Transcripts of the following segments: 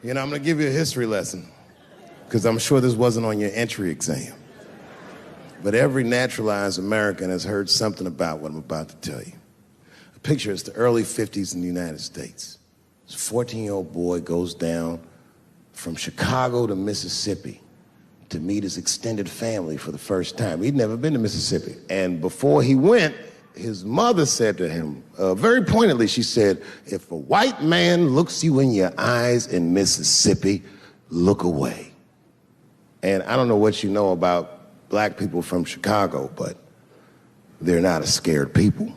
You know, I'm gonna give you a history lesson, because I'm sure this wasn't on your entry exam. But every naturalized American has heard something about what I'm about to tell you. Picture it's the early 50s in the United States. This 14-year-old boy goes down from Chicago to Mississippi to meet his extended family for the first time. He'd never been to Mississippi. And before he went, his mother said to him, very pointedly, she said, if a white man looks you in your eyes in Mississippi, look away. And I don't know what you know about black people from Chicago, but they're not a scared people.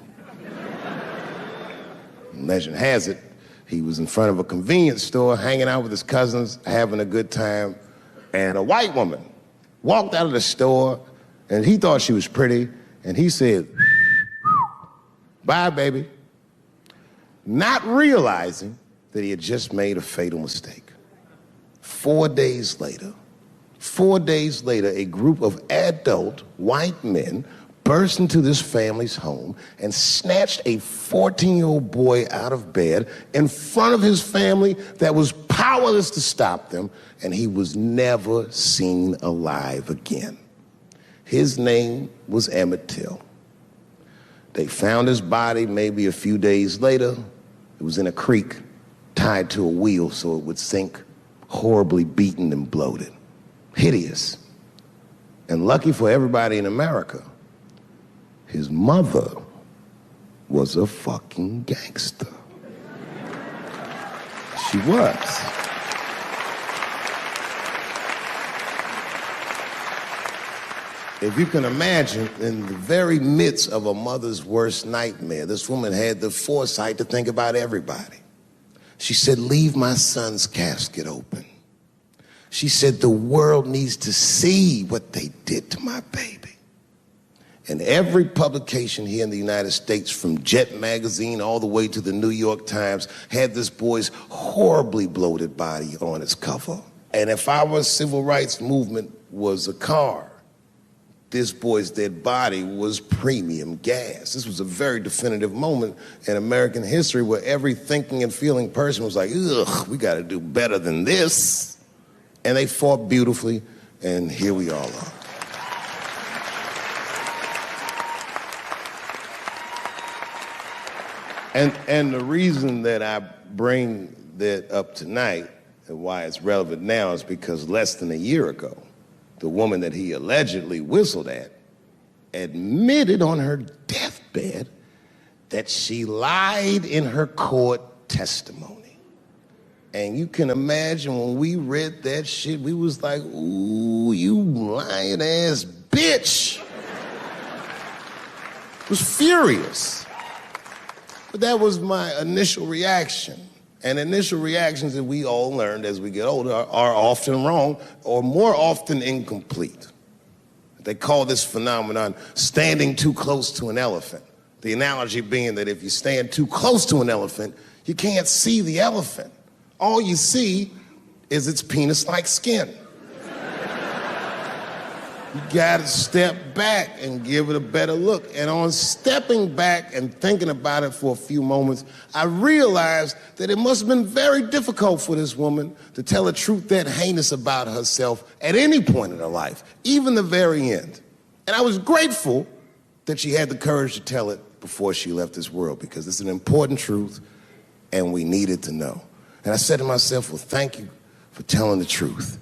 Legend has it, he was in front of a convenience store, hanging out with his cousins, having a good time, and a white woman walked out of the store, and he thought she was pretty, and he said, bye, baby, not realizing that he had just made a fatal mistake. 4 days later, a group of adult white men burst into this family's home and snatched a 14-year-old boy out of bed in front of his family that was powerless to stop them, and he was never seen alive again. His name was Emmett Till. They found his body maybe a few days later. It was in a creek, tied to a wheel so it would sink, horribly beaten and bloated. Hideous. And lucky for everybody in America, his mother was a fucking gangster. She was. If you can imagine, in the very midst of a mother's worst nightmare, this woman had the foresight to think about everybody. She said, leave my son's casket open. She said, the world needs to see what they did to my baby. And every publication here in the United States, from Jet magazine all the way to the New York Times, had this boy's horribly bloated body on its cover. And if our civil rights movement was a car, this boy's dead body was premium gas. This was a very definitive moment in American history where every thinking and feeling person was like, ugh, we gotta do better than this. And they fought beautifully, and here we all are. And the reason that I bring that up tonight and why it's relevant now is because less than a year ago, the woman that he allegedly whistled at admitted on her deathbed that she lied in her court testimony. And you can imagine when we read that shit, we was like, ooh, you lying ass bitch. Was furious. But that was my initial reaction. And initial reactions that we all learned as we get older are often wrong or more often incomplete. They call this phenomenon standing too close to an elephant. The analogy being that if you stand too close to an elephant, you can't see the elephant. All you see is its penis-like skin. You gotta step back and give it a better look. And on stepping back and thinking about it for a few moments, I realized that it must have been very difficult for this woman to tell a truth that heinous about herself at any point in her life, even the very end. And I was grateful that she had the courage to tell it before she left this world, because it's an important truth and we needed to know. And I said to myself, well, thank you for telling the truth,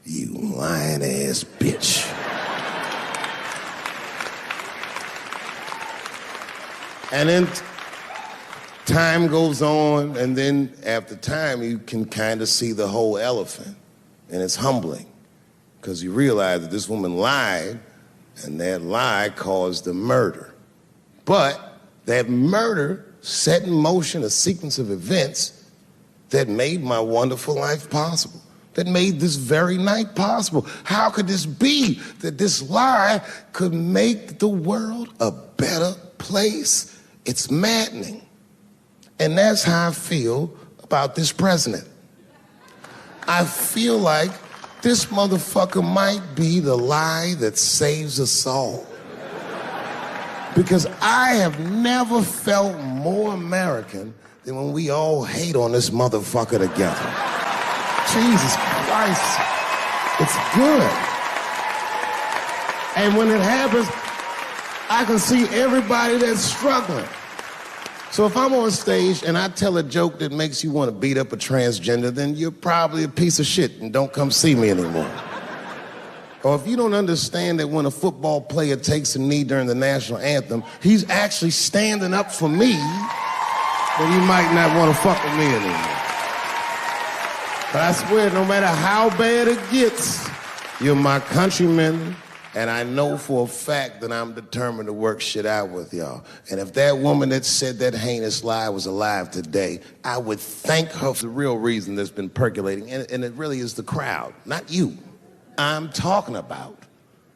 you lying ass bitch. And then time goes on, and then after time, you can kind of see the whole elephant. And it's humbling, because you realize that this woman lied, and that lie caused the murder. But that murder set in motion a sequence of events that made my wonderful life possible, that made this very night possible. How could this be that this lie could make the world a better place? It's maddening. And that's how I feel about this president. I feel like this motherfucker might be the lie that saves us all. Because I have never felt more American than when we all hate on this motherfucker together. Jesus Christ. It's good. And when it happens, I can see everybody that's struggling. So if I'm on stage and I tell a joke that makes you want to beat up a transgender, then you're probably a piece of shit and don't come see me anymore. Or if you don't understand that when a football player takes a knee during the national anthem, he's actually standing up for me, then you might not want to fuck with me anymore. But I swear, no matter how bad it gets, you're my countrymen, and I know for a fact that I'm determined to work shit out with y'all. And if that woman that said that heinous lie was alive today, I would thank her for the real reason that's been percolating, and it really is the crowd, not you. I'm talking about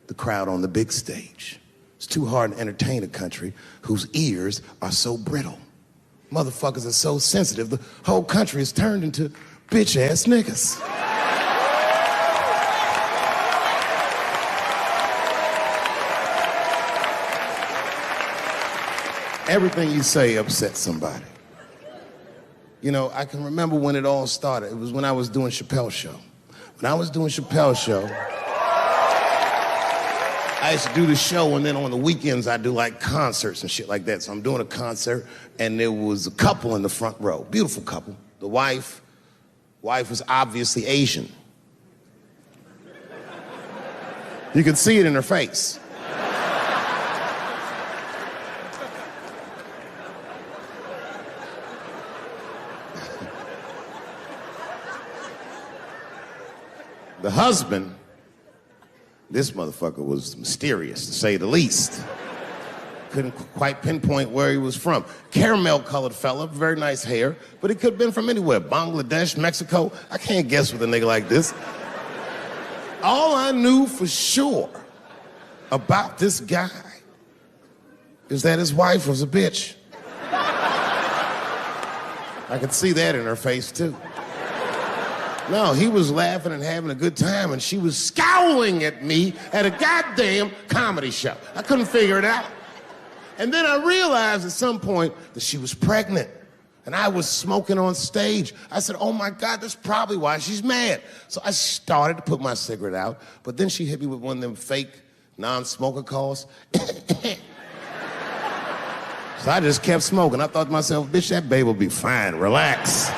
the crowd on the big stage. It's too hard to entertain a country whose ears are so brittle. Motherfuckers are so sensitive, the whole country is turned into bitch-ass niggas. Everything you say upsets somebody. You know, I can remember when it all started. It was when I was doing Chappelle's Show. When I was doing Chappelle's Show, I used to do the show, and then on the weekends I do like concerts and shit like that. So I'm doing a concert, and there was a couple in the front row, beautiful couple. The wife was obviously Asian. You could see it in her face. The husband, this motherfucker was mysterious, to say the least. Couldn't quite pinpoint where he was from. Caramel-colored fella, very nice hair, but he could have been from anywhere. Bangladesh, Mexico. I can't guess with a nigga like this. All I knew for sure about this guy is that his wife was a bitch. I could see that in her face, too. No, he was laughing and having a good time, and she was scowling at me at a goddamn comedy show. I couldn't figure it out. And then I realized at some point that she was pregnant, and I was smoking on stage. I said, oh my God, that's probably why she's mad. So I started to put my cigarette out, but then she hit me with one of them fake non-smoker calls. So I just kept smoking. I thought to myself, bitch, that baby will be fine, relax.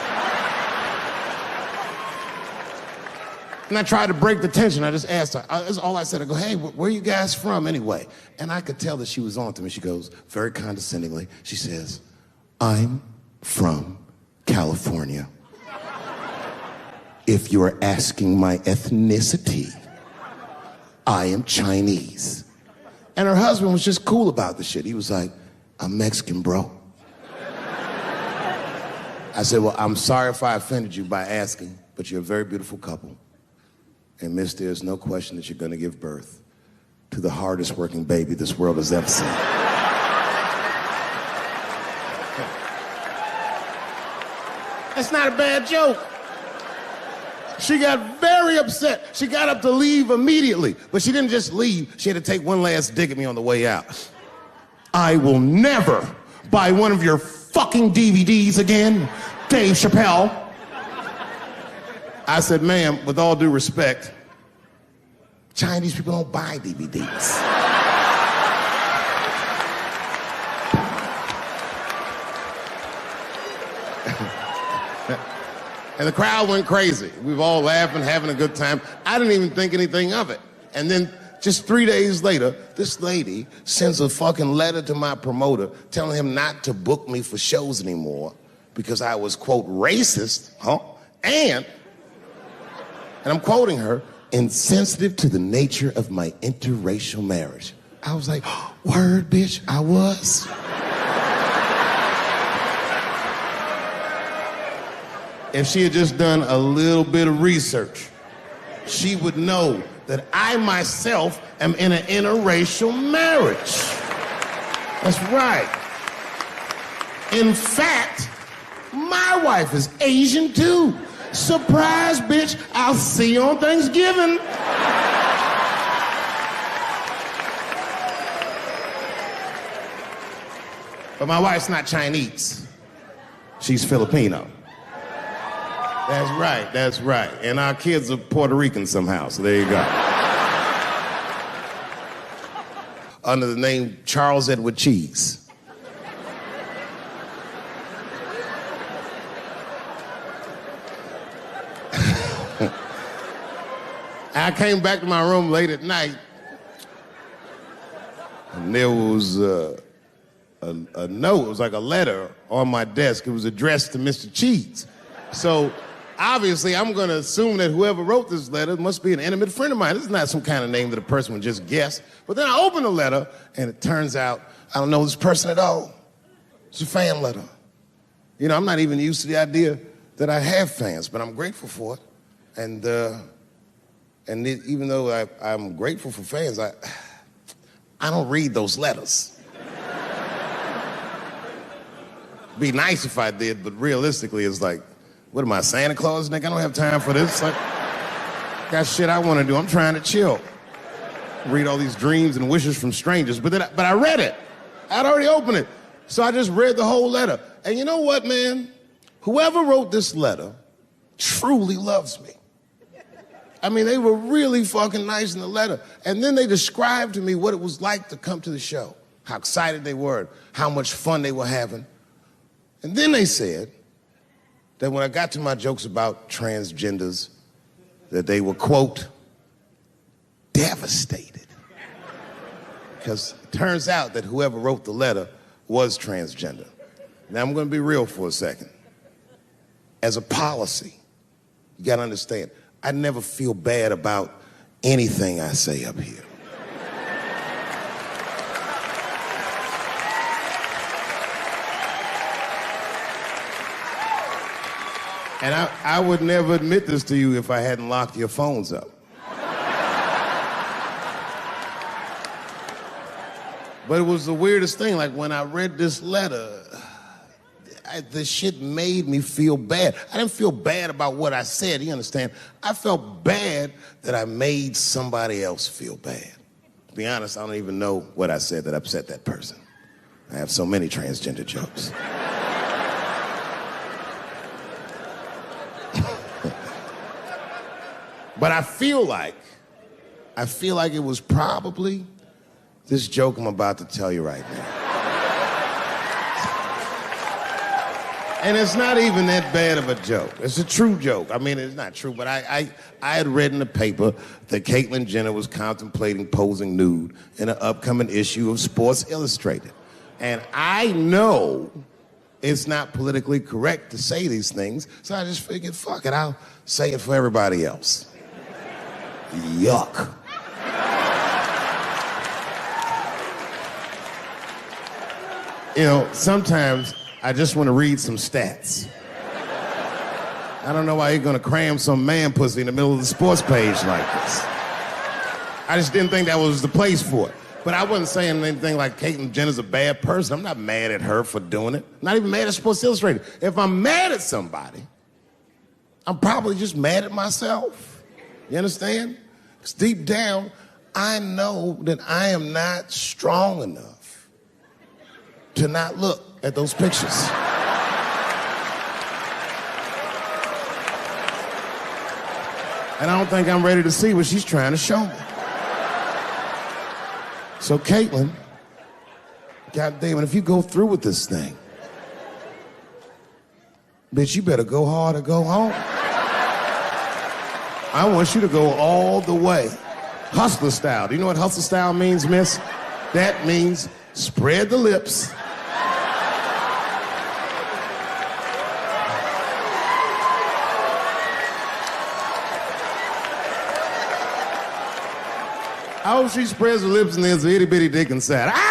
And I tried to break the tension. I just asked her. That's all I said. I go, hey, where are you guys from anyway? And I could tell that she was on to me. She goes, very condescendingly, she says, I'm from California. If you're asking my ethnicity, I am Chinese. And her husband was just cool about the shit. He was like, I'm Mexican, bro. I said, well, I'm sorry if I offended you by asking, but you're a very beautiful couple. And miss, there's no question that you're gonna give birth to the hardest working baby this world has ever seen. That's not a bad joke. She got very upset. She got up to leave immediately, but she didn't just leave. She had to take one last dig at me on the way out. I will never buy one of your fucking DVDs again, Dave Chappelle. I said, ma'am, with all due respect, Chinese people don't buy DVDs. And the crowd went crazy. We were all laughing, having a good time. I didn't even think anything of it. And then just 3 days later, this lady sends a fucking letter to my promoter telling him not to book me for shows anymore because I was, quote, racist, and I'm quoting her, insensitive to the nature of my interracial marriage. I was like, word, bitch, I was. If she had just done a little bit of research, she would know that I myself am in an interracial marriage. That's right. In fact, my wife is Asian too. Surprise, bitch, I'll see you on Thanksgiving. But my wife's not Chinese. She's Filipino. That's right. And our kids are Puerto Rican somehow, so there you go. Under the name Charles Edward Cheese. I came back to my room late at night, and there was a note. It was like a letter on my desk. It was addressed to Mr. Cheese. So obviously, I'm going to assume that whoever wrote this letter must be an intimate friend of mine. This is not some kind of name that a person would just guess. But then I open the letter, and it turns out I don't know this person at all. It's a fan letter. You know, I'm not even used to the idea that I have fans, but I'm grateful for it. And even though I'm grateful for fans, I don't read those letters. Be nice if I did, but realistically, it's like, what am I, Santa Claus, Nick? I don't have time for this. Like, got shit I want to do. I'm trying to chill. Read all these dreams and wishes from strangers. But I read it. I'd already opened it. So I just read the whole letter. And you know what, man? Whoever wrote this letter truly loves me. I mean, they were really fucking nice in the letter. And then they described to me what it was like to come to the show, how excited they were, how much fun they were having. And then they said that when I got to my jokes about transgenders, that they were, quote, devastated. Because it turns out that whoever wrote the letter was transgender. Now, I'm going to be real for a second. As a policy, you got to understand, I never feel bad about anything I say up here. And I would never admit this to you if I hadn't locked your phones up. But it was the weirdest thing. Like, when I read this letter, the shit made me feel bad. I didn't feel bad about what I said, you understand? I felt bad that I made somebody else feel bad. To be honest, I don't even know what I said that upset that person. I have so many transgender jokes. But I feel like it was probably this joke I'm about to tell you right now. And it's not even that bad of a joke. It's a true joke. I mean, it's not true, but I had read in the paper that Caitlyn Jenner was contemplating posing nude in an upcoming issue of Sports Illustrated. And I know it's not politically correct to say these things, so I just figured, fuck it, I'll say it for everybody else. Yuck. You know, sometimes I just want to read some stats. I don't know why you're going to cram some man pussy in the middle of the sports page like this. I just didn't think that was the place for it. But I wasn't saying anything like Caitlyn Jenner's a bad person. I'm not mad at her for doing it. I'm not even mad at Sports Illustrated. If I'm mad at somebody, I'm probably just mad at myself. You understand? Because deep down, I know that I am not strong enough to not look at those pictures. And I don't think I'm ready to see what she's trying to show me. So Caitlyn, God damn it, if you go through with this thing, bitch, you better go hard or go home. I want you to go all the way. Hustler style. Do you know what hustler style means, miss? That means spread the lips. I hope she spreads her lips and there's an itty bitty dick inside. Ah!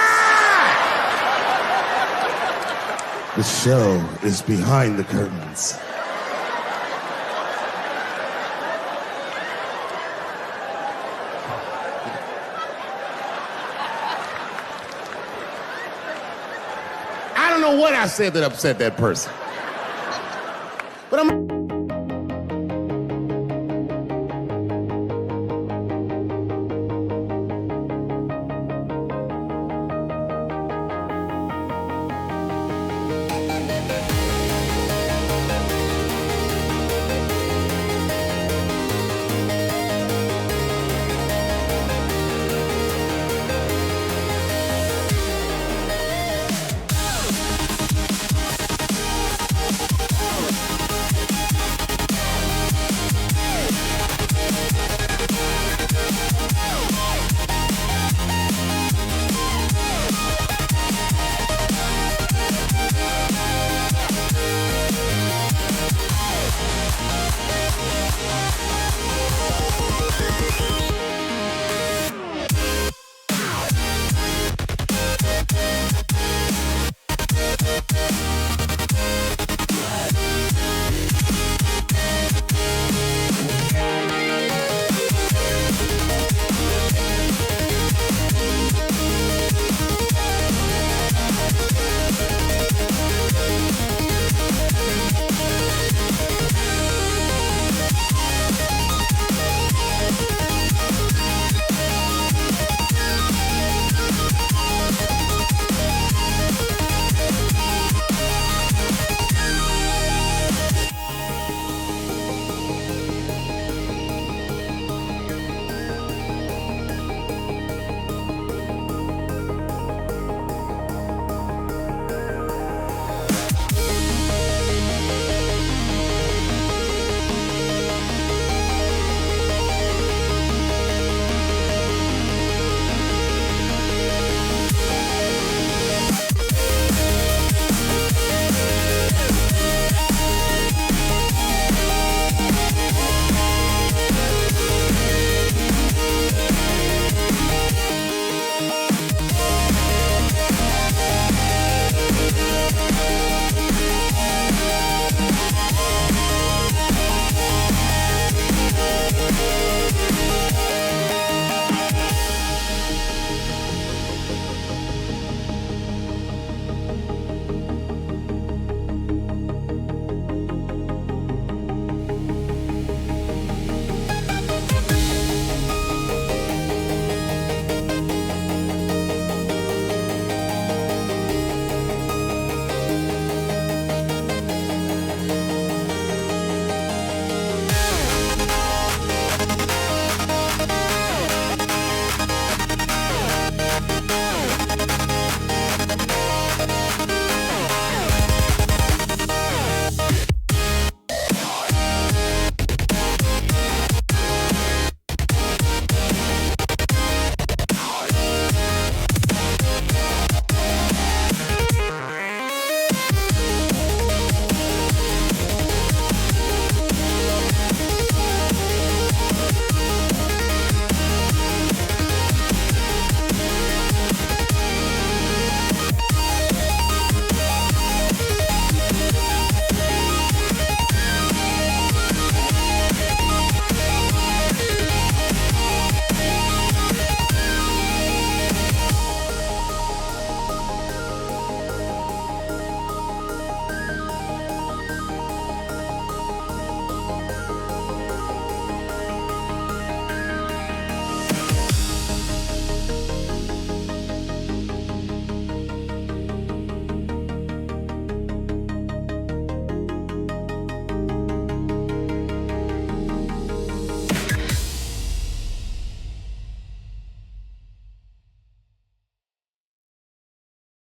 The show is behind the curtains. I don't know what I said that upset that person.